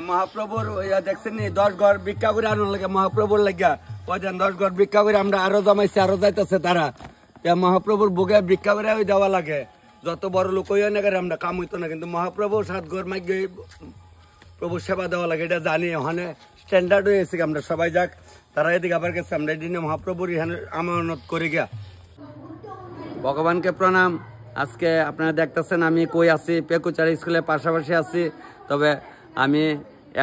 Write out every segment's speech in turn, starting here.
মহাপ্রভুর দেখছেন 10 ঘর ভিক্ষা করে আনার লাগে মহাপ্রভুর লাগিয়া কয়জন 10 ঘর ভিক্ষা করে আমরা আরো জমাইছি আরো যাইতেছে তারা মহাপ্রভুর বুকে ভিক্ষা করে দেওয়া লাগে যত বড় লোক হইয়া না আমরা কাম হইতো না কিন্তু মহাপ্রভু 7 ঘর মাইগে প্রভুর সেবা দেওয়া লাগে এটা জানি ওখানে স্ট্যান্ডার্ড হয়েছে আমরা সবাই যাক তারা এদিকে আবার গেছে আমরা এদিনে মহাপ্রভুর এখানে আমানত করে গিয়া ভগবানকে প্রণাম। আজকে আপনারা দেখতেছেন আমি কই আছি পেকুচার স্কুলের পাশাপাশি আছি তবে আমি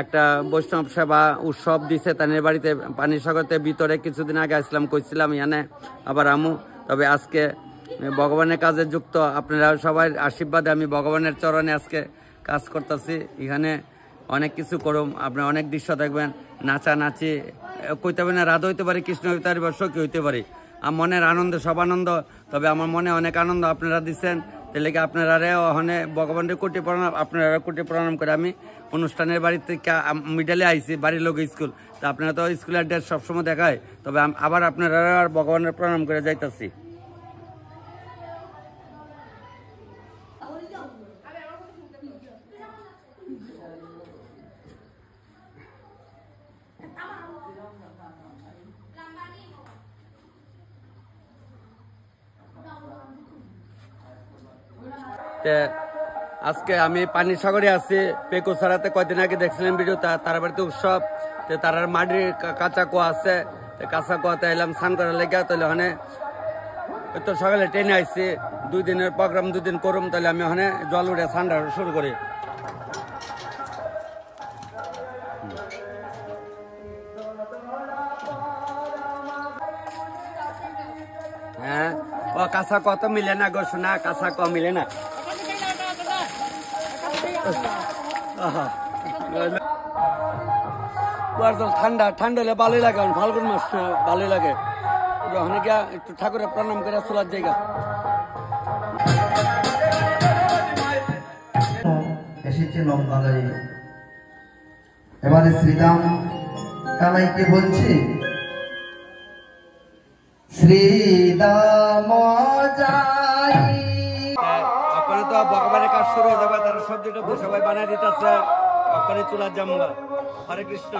একটা বৈষ্ণব সেবা উৎসব দিছে তাদের বাড়িতে পানিসাগরতে ভিতরে কিছুদিন আগে আসলাম কইছিলাম এখানে আবার আমু তবে আজকে ভগবানের কাজে যুক্ত আপনারা সবাই আশীর্বাদে আমি ভগবানের চরণে আজকে কাজ করতেছি এখানে অনেক কিছু করুম আপনারা অনেক দৃশ্য দেখবেন নাচানাচি কইতে পারি না রাধা হইতে পারি কৃষ্ণ হইতে পারি বা সখী হইতে পারি আমার মনের আনন্দ সব আনন্দ তবে আমার মনে অনেক আনন্দ আপনারা দিচ্ছেন তাহলে কি আপনারা ওখানে ভগবানের কোটি প্রণাম আপনারা কোটি প্রণাম করে আমি অনুষ্ঠানের বাড়ি থেকে মিডালে আইছি বাড়ির লোক স্কুল তা আপনারা তো স্কুলের ড্রেস সবসময় দেখায় তবে আবার আপনারা আর ভগবানের প্রণাম করে যাইতেছি। আজকে আমি পানিসাগরে আছি পেকুছাড়াতে কয়দিন আগে দেখছিলাম ভিডিও তার বাড়িতে উৎসব তার মাটির কাঁচা কুয়া আছে কাঁচা কুয়াতে এলাম স্নান করার লেগে তাহলে ওখানে তো সকালে ট্রেনে আসছি 2 দিনের প্রোগ্রাম 2 দিন করুম তাহলে আমি ওখানে জল উঠে ঠান্ডা শুরু করি। হ্যাঁ ও কাঁচা কুয়া তো মিলে না গো শোনা কাঁচা কুয়া মিলে না ঠান্ডা ঠান্ডা হলে ভালোই লাগে ফাল্গুন মাস ভালোই লাগে ওখানে গিয়া একটু ঠাকুরের প্রণাম করে চলার জায়গা এসেছে নববাজারে এবারে শ্রীরাম কানাইকে বলছে শ্রীরাম যাই আপনারা তো ভগবানের কাজ শুরু হয়ে যাবে তারা সবজিটা সবাই বানিয়ে দিতেছে আপনারা চুলার জামুগা হরে কৃষ্ণ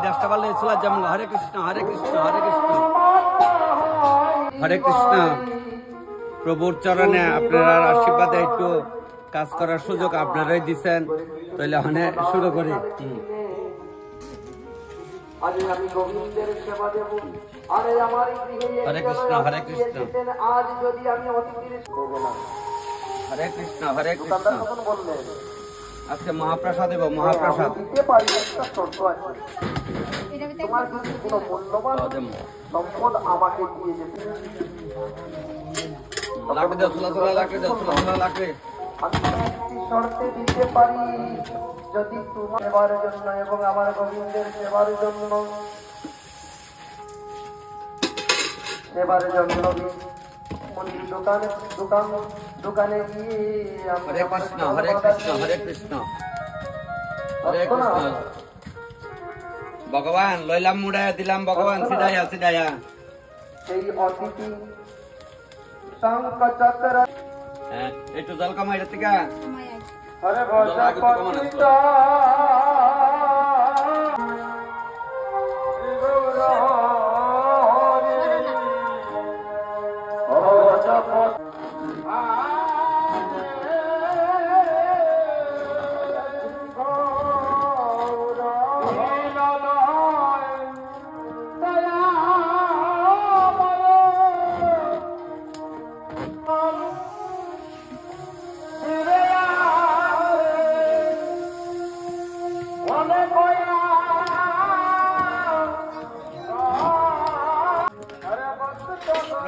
দেশটা পাল্লাই চুলার জামুগা হরে কৃষ্ণ হরে কৃষ্ণ প্রভুর চরণে আপনারা আশীর্বাদে একটু কাজ করার সুযোগ আপনারাই দিচ্ছেন তাহলে ওখানে শুরু করি। হরে কৃষ্ণ হরে কৃষ্ণ হরে কৃষ্ণ আজকে মহাপ্রসাদ দেব মহাপ্রসাদ শর্তে দিতে পারি যদি তোমার সেবার জন্য এবং আমার গোবিন্দের সেবার জন্য দোকানে গিয়ে হরে কৃষ্ণ হরে কৃষ্ণ হরে কৃষ্ণ হরে কৃষ্ণ ভগবান লইলাম মুড়াইয়া দিলাম ভগবান সিধাইয়া সেই অতিথি শঙ্খ চক্র একটু জল কামাই থেকে হরে ভজপতি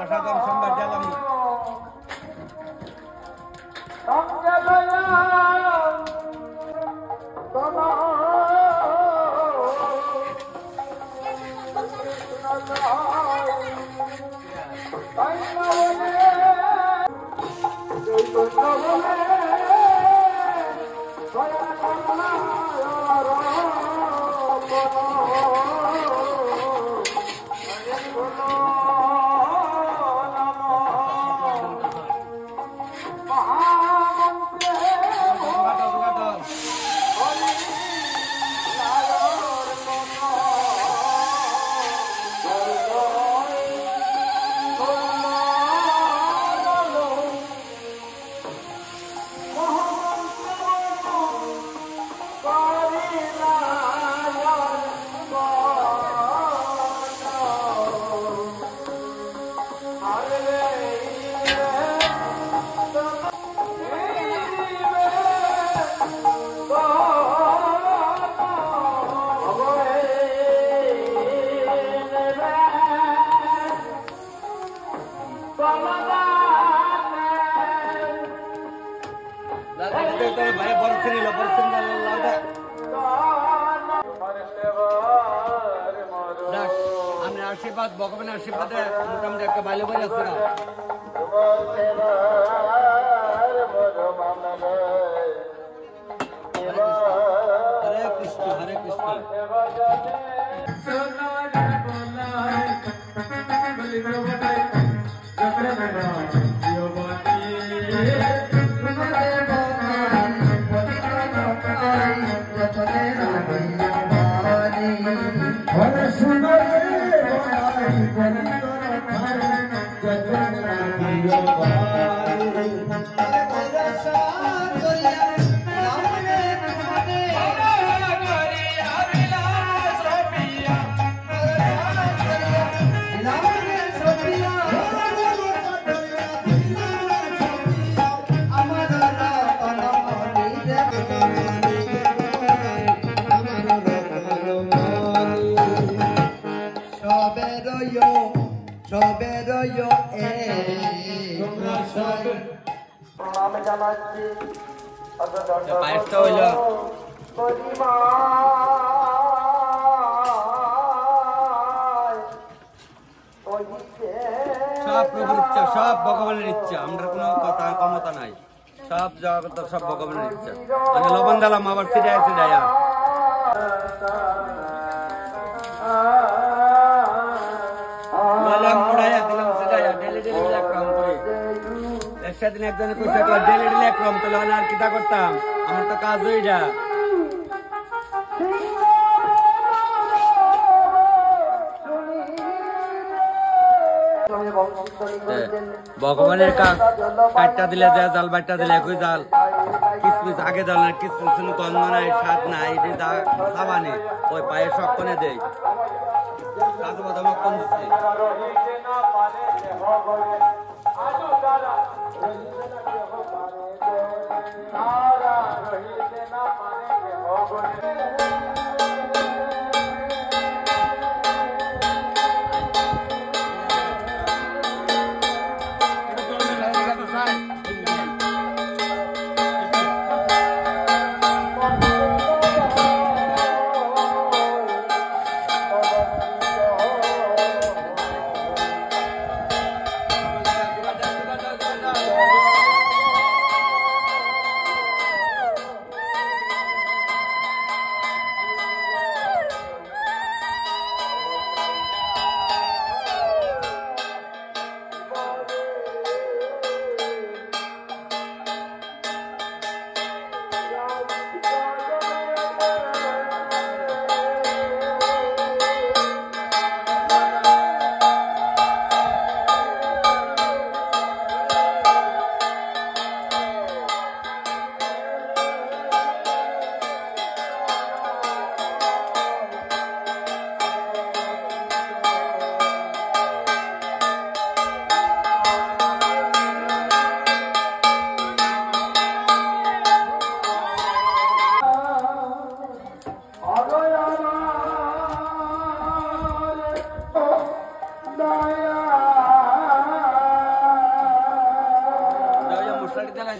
প্রসাদম সোমবার দিলাম আশীর্বাদ ভগবানের আশীর্বাদে মোটামুটি একটা বাইলে বই আছে না হরে কৃষ্ণ হরে কৃষ্ণ পায়েসটা হইল সব প্রভুর ইচ্ছা সব ভগবানের ইচ্ছা আমরা কোনো কথা ক্ষমতা নাই সব জগৎ সব ভগবানের ইচ্ছা মানে লবণ দিলাম আবার সিরাইয়া সিরাইয়া একদিন একজনে কইছে ডেলি ডেলি একরকম তাহলে আর কিটা করতাম আমার তো কাজ হইরা ভগবানের কাজ কাটটা দিলে দেয় জাল বাইটা দিলে একই জাল কিসমিস আগে জাল না কিসমিস গন্ধ নাই স্বাদ নাই খাবানি ওই পায়ে সক্ষণে দেয় কাজু বাদাম কোন দিচ্ছে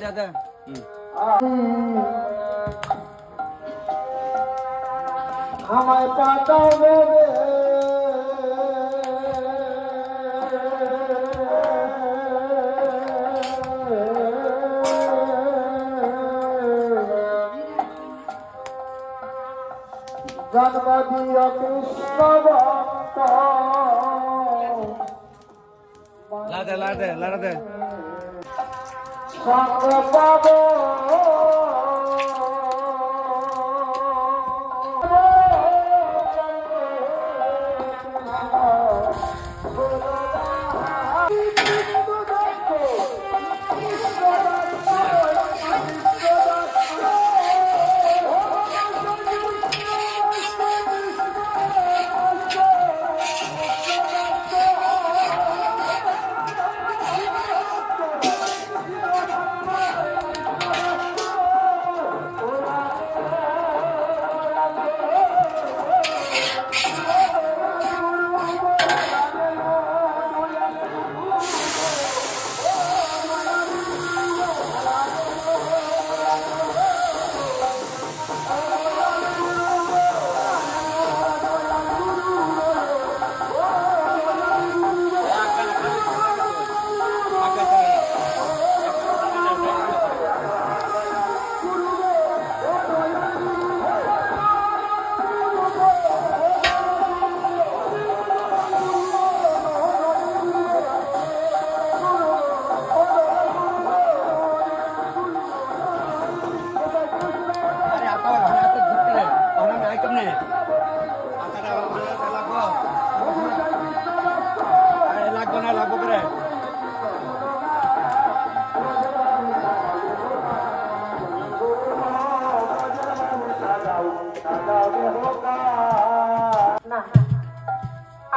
যা দে আমায় পাতাও বেবে জন্ম দিও কৃষ্ণ ভক্ত লাড়া দে সঙ্গ পাবো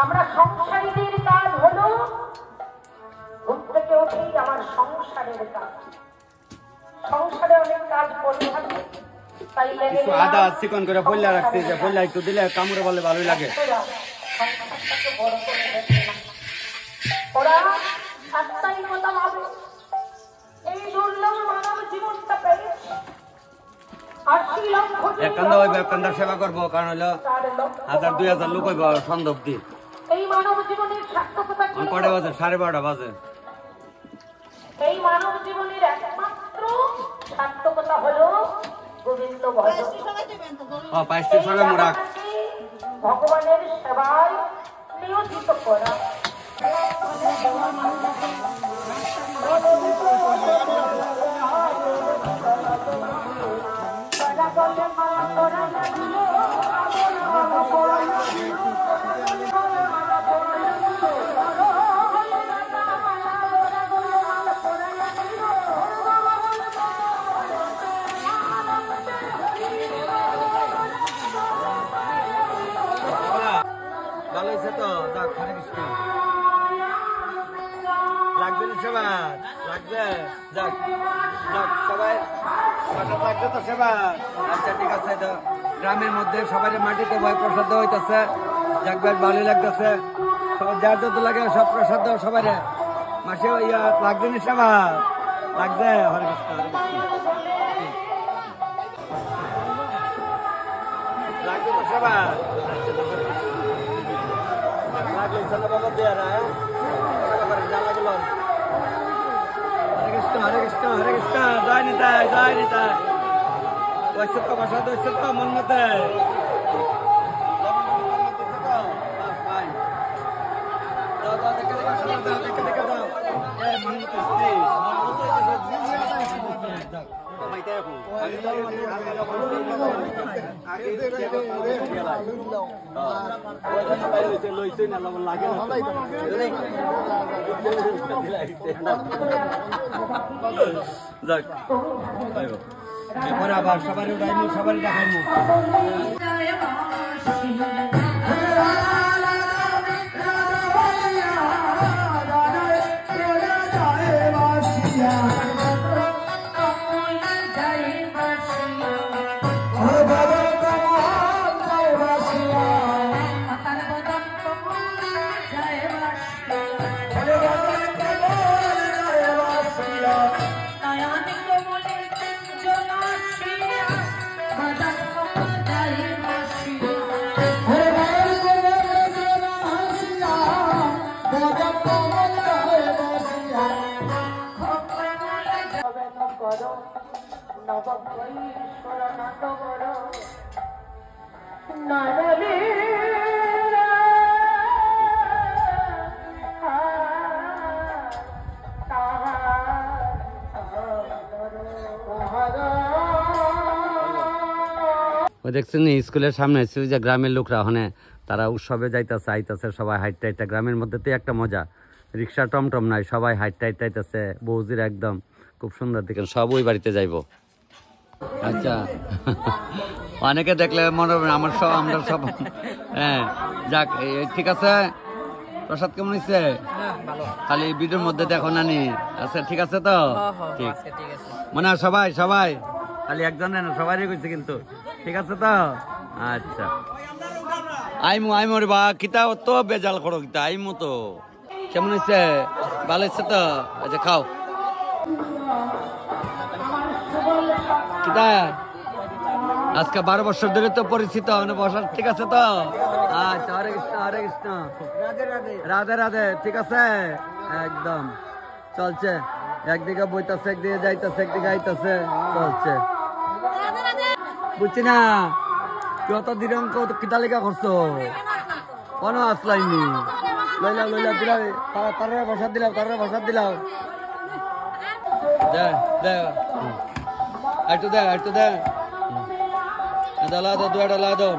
আমরা সংসারীদের কাজ হলো ঘুম থেকে উঠেই আমার সংসারের কাজ, সংসারে অনেক কাজ করে থাকে, তাই কিছু আদা চিকন করে পল্লা রাখছি, যে পল্লা একটু দিলে কামড়ে বলে ভালোই লাগে। সংসারটাকে বড় করে দেখে না, ওরা একটাই কথা ভাবে, এই দুর্লভ মানব জীবনটা পেয়েছে, ৮০ লক্ষ এককান্দা হইবে, এককান্দা সেবা করবো, কারণ হলো ১,০০০-২,০০০ লোক হইব সন্ধ্যা অব্দি। এই মানব জীবনের সার্থকতা কি? কটা বাজে? 12:30 বাজে। এই মানব জীবনের একমাত্র সার্থকতা হলো গোবিন্দ ভজন। পাঁচটির সঙ্গে মোরা ভগবানের সেবায় নিয়োজিত করা। ভালো হয়েছে তো? যাক, হরে কৃষ্ণ। লাগবে না সেবা? লাগবে? যাক যাক, সবাই প্রসাদ লাগছে তো সেবা? আচ্ছা ঠিক আছে। তো গ্রামের মধ্যে সবাই মাটিতে বই প্রসাদ হইতেছে, যাক বেশ ভালোই লাগতেছে। যার যত লাগে সব প্রসাদ সবাই মাসে ইয়া লাগছে না সেবা? লাগছে? হরে কৃষ্ণ, হরে কৃষ্ণ। লাগছে তো সেবা? লাগলে চলো বাবা দিয়ে হরে কৃষ্ণ, হরে কৃষ্ণ, হরে কৃষ্ণ। জয় নিতাই, জয় নিতাই। ওইসব তো প্রসাদ হচ্ছে তো মন মতে। এরপরে আবার সবারই উঠাইমু, সবারই দেখাইমু। নবৈশ্বর নগর নরলে দেখছেন স্কুলের সামনে এসে যে গ্রামের লোকরা ওখানে তারা উৎসবে যাইতেছে আইতেছে সবাই হাইটটা হাইটটা গ্রামের মধ্যে তো একটা মজা রিক্সা টমটম নাই সবাই হাইটটা হাইটটা আইতেছে বৌজির একদম খুব সুন্দর দেখেন সব ওই বাড়িতে যাইব আচ্ছা অনেকে দেখলে মনে হবে আমরা সব হ্যাঁ যাক ঠিক আছে প্রসাদ কেমন হয়েছে খালি ভিডিওর মধ্যে দেখো নানি আচ্ছা ঠিক আছে তো ঠিক মনে হয় সবাই খালি একজন না সবারই কইছে কিন্তু ঠিক আছে তো আচ্ছা আইমু রে বা কিতা তো বেজাল করো কিতা আইমু তো কেমন হয়েছে ভালো হয়েছে তো আচ্ছা খাও কিতা আজকে 12 বছর ধরে তো পরিচিত মানে বসার ঠিক আছে তো আচ্ছা হরে কৃষ্ণ রাধে রাধে ঠিক আছে একদম চলছে একদিকে বইতাছে একদিকে যাইতাছে একদিকে আইতাছে চলছে বুঝছি না তুই অত দিরঙ্ক কিতা লেখা করছো কোনো আসলাইনি লইলা দিলাম তারা বসাত দিলাম দে একটু দে লা দো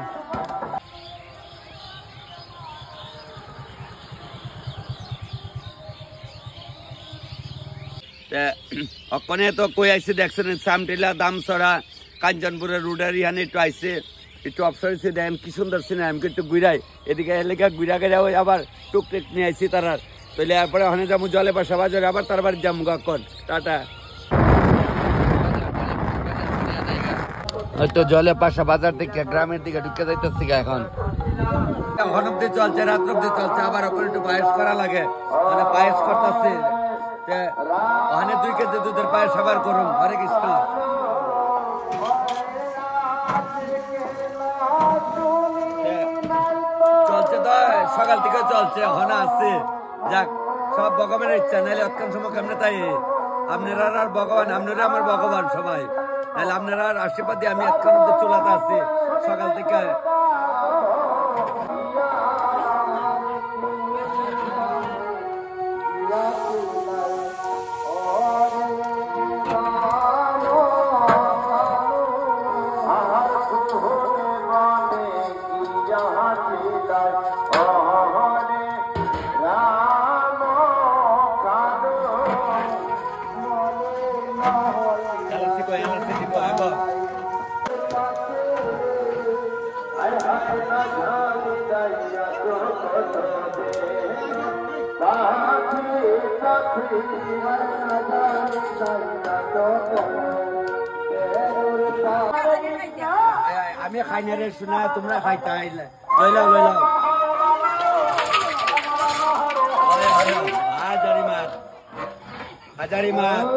অকনে তো কই আইছে দেখছেন সামটিলা দামছড়া কাঞ্চনপুরের রোডের ইহানে একটু আইছে একটু অপসর হয়েছে দেখেন কি সুন্দর সিনেমা আমি একটু ঘুরাই এদিকে এলাকা ঘুরা গেলে ওই আবার টুকটেক নিয়ে আইছি তারার তাহলে এরপরে ওখানে যাবো জলে পাশা বাজারে আবার তার বাড়ি যাবো কখন টাটা তো জলে পাশা বাজার থেকে গ্রামের দিকে ঢুকে যাইতেছি এখন অব্দি চলছে রাত অব্দি চলছে আবার ওখানে একটু পায়েস করা লাগে মানে পায়েস করতেছে ওখানে 2 কেজি দুধের পায়েস আবার করুন হরে কৃষ্ণ চলছে তো সকাল থেকে চলছে হনা আসছে যাক সব ভগবানের ইচ্ছা নাহলে অতক্ষণ সময় কেমনে তাই আপনারা আর ভগবান আপনারা আমার ভগবান সবাই নাহলে আপনারা আর আশীর্বাদ দিয়ে আমি এতক্ষণ অব্দি চুলাতে আছি সকাল থেকে আমি খাই না রে শোনা তোমরা খাইতে লইলাও হাজারি মাছ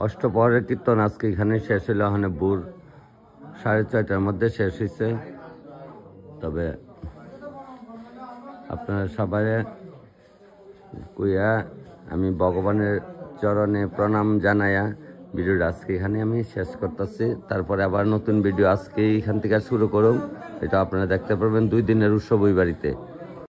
অষ্টপ্রহরের কীর্তন আজকে এখানে শেষ হলো ওখানে ভোর 6:30টার মধ্যে শেষ হয়েছে তবে আপনারা সবাই কইয়া আমি ভগবানের চরণে প্রণাম জানাইয়া ভিডিওটা আজকে এখানে আমি শেষ করতেছি তারপরে আবার নতুন ভিডিও আজকে এখান থেকে শুরু করুন এটা আপনারা দেখতে পারবেন 2 দিনের উৎসব ওই বাড়িতে